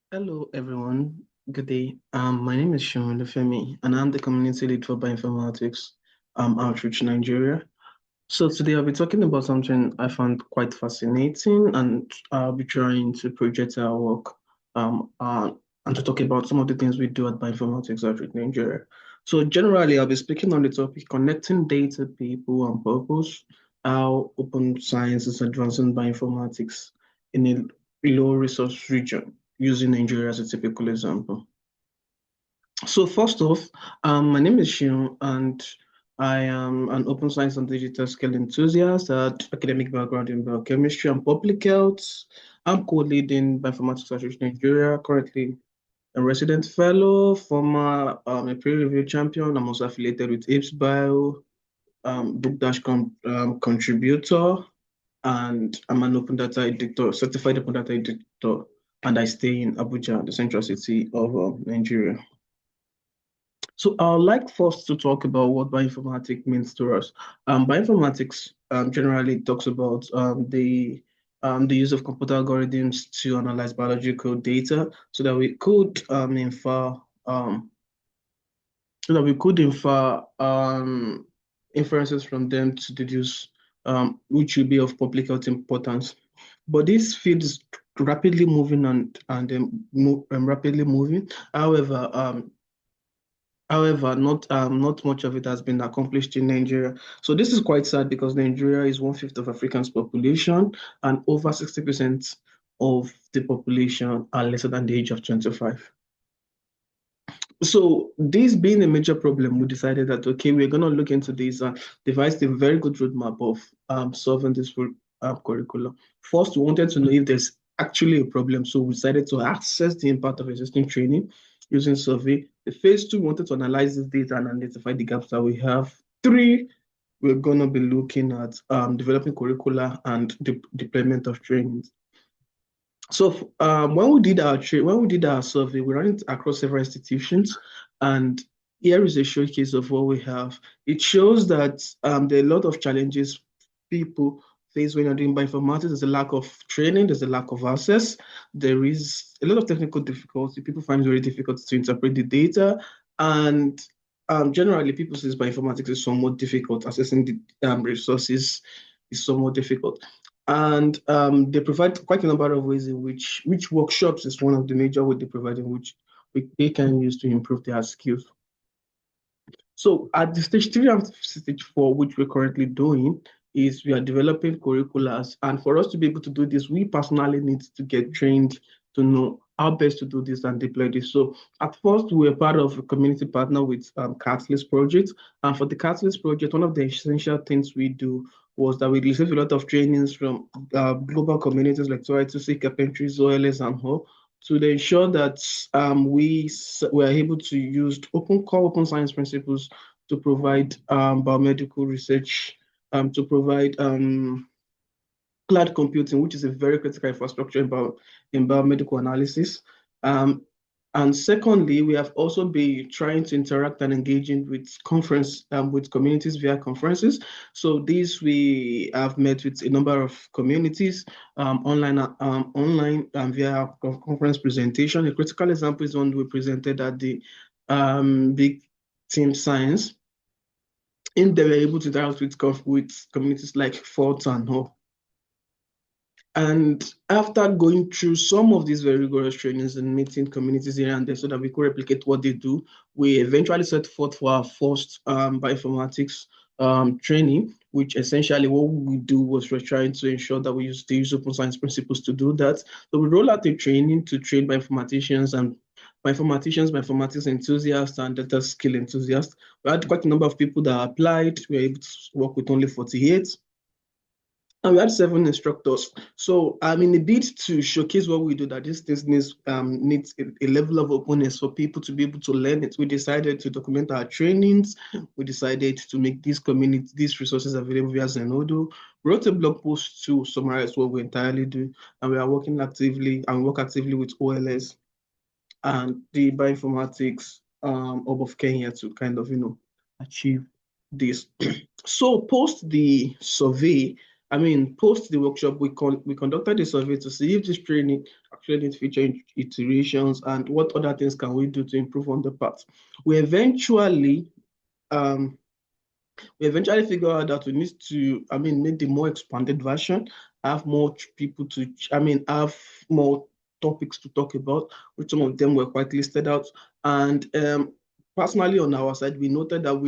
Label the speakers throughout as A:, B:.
A: Hello, everyone. Good day. My name is Seun Olufemi, and I'm the community lead for Bioinformatics Outreach Nigeria. So today I'll be talking about something I found quite fascinating, and I'll be trying to project our work and to talk about some of the things we do at Bioinformatics Outreach Nigeria. So generally, I'll be speaking on the topic connecting data, people, and purpose, how open science is advancing bioinformatics in a low resource region, using Nigeria as a typical example. So first off, my name is Seun, and I am an open science and digital skill enthusiast at academic background in biochemistry and public health. I'm co-leading Bioinformatics Research Nigeria, currently a resident fellow, former a peer review champion. I'm also affiliated with IPS Book Dash contributor, and I'm an open data editor, certified open data editor, and I stay in Abuja, the central city of Nigeria. So I'd like first to talk about what bioinformatics means to us. Bioinformatics generally talks about the use of computer algorithms to analyze biological data so that we could infer inferences from them to deduce which will be of public health importance. But this field is rapidly moving and rapidly moving. However, not much of it has been accomplished in Nigeria. So this is quite sad because Nigeria is one-fifth of Africa's population, and over 60% of the population are lesser than the age of 25. So this being a major problem, we decided that, okay, we're going to look into this and devise a very good roadmap of solving this curriculum. First, we wanted to know if there's actually a problem. So we decided to assess the impact of existing training using survey. The phase two, we wanted to analyze this data and identify the gaps that we have. Three, we're going to be looking at developing curricula and deployment of trainings. So when we did our survey, we ran it across several institutions, and here is a showcase of what we have. It shows that there are a lot of challenges people face when you're doing bioinformatics. There's a lack of training, there's a lack of access, there is a lot of technical difficulty. People find it very difficult to interpret the data, and generally, people say bioinformatics is somewhat difficult. Accessing the resources is somewhat difficult. And they provide quite a number of ways in which workshops is one of the major ways they provide in which they can use to improve their skills. So at the stage three and stage four, which we're currently doing, is we are developing curriculums. And for us to be able to do this, we personally need to get trained to know how best to do this and deploy this. So at first, we were part of a community partner with Catalyst Project. And for the Catalyst Project, one of the essential things we do was that we received a lot of trainings from global communities like 2I2C, Carpentry, OLS, and HO to ensure that we were able to use open science principles to provide biomedical research, to provide cloud computing, which is a very critical infrastructure in biomedical analysis. And secondly, we have also been trying to interact and engaging with communities via conferences. So this we have met with a number of communities online via conference presentation. A critical example is one we presented at the Big Team Science. And they were able to interact with communities like Fort and Hope. And after going through some of these very rigorous trainings and meeting communities here and there so that we could replicate what they do, we eventually set forth for our first bioinformatics training, which essentially what we do was we're trying to ensure that we use open science principles to do that. So we roll out a training to train bioinformaticians and bioinformatics enthusiasts, and data skill enthusiasts. We had quite a number of people that applied. We were able to work with only 48. And we had 7 instructors. So in a bid to showcase what we do, that this needs a level of openness for people to be able to learn it, we decided to document our trainings. We decided to make these resources available via Zenodo. Wrote a blog post to summarize what we entirely do, and we are working actively and work actively with OLS and the bioinformatics hub of Kenya to kind of achieve this. So post the survey, post the workshop, we conducted a survey to see if this training actually needs feature iterations and what other things can we do to improve on the path. We eventually figure out that we need to, make the more expanded version, have more people to, have more topics to talk about, which some of them were quite listed out. And personally, on our side, we noted that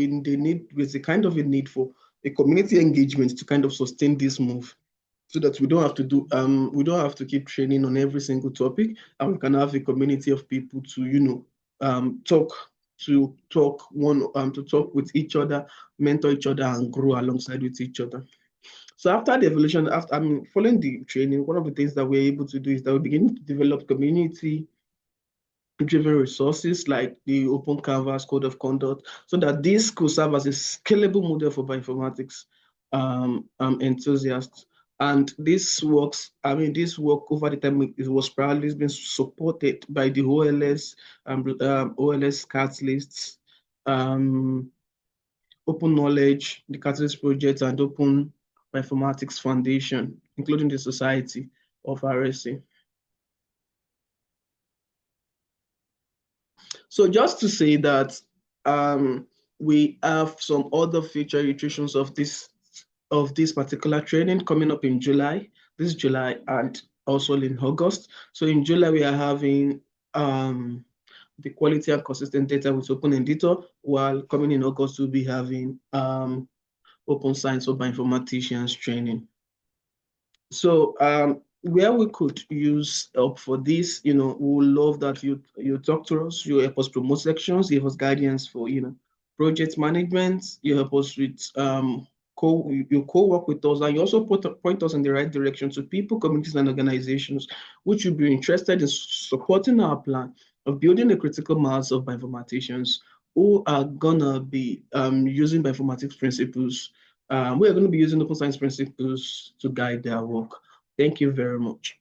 A: there's a kind of a need for a community engagement to kind of sustain this move, so that we don't have to keep training on every single topic, and we can have a community of people to, talk to talk with each other, mentor each other, and grow alongside with each other. So after the evolution, following the training, one of the things that we're able to do is that we begin to develop community-driven resources like the Open Canvas Code of Conduct, so that this could serve as a scalable model for bioinformatics enthusiasts. And this work over the time, it was probably been supported by the OLS catalysts, Open Knowledge, the Catalyst Project, and Open Bioinformatics Foundation, including the Society of RSA. So just to say that we have some other future iterations of this particular training coming up in July, this July, and also in August. So in July, we are having the quality and consistent data with Open Editor, while coming in August, we'll be having Open Science for Bioinformaticians training. So where we could use help for this, we would love that you talk to us, you help us promote sections, you give us guidance for, project management, you help us with you co-work with us, and you also point us in the right direction to people, communities, and organizations which would be interested in supporting our plan of building a critical mass of bioinformaticians who are gonna be using bioinformatics principles. We are going to be using open science principles to guide their work. Thank you very much.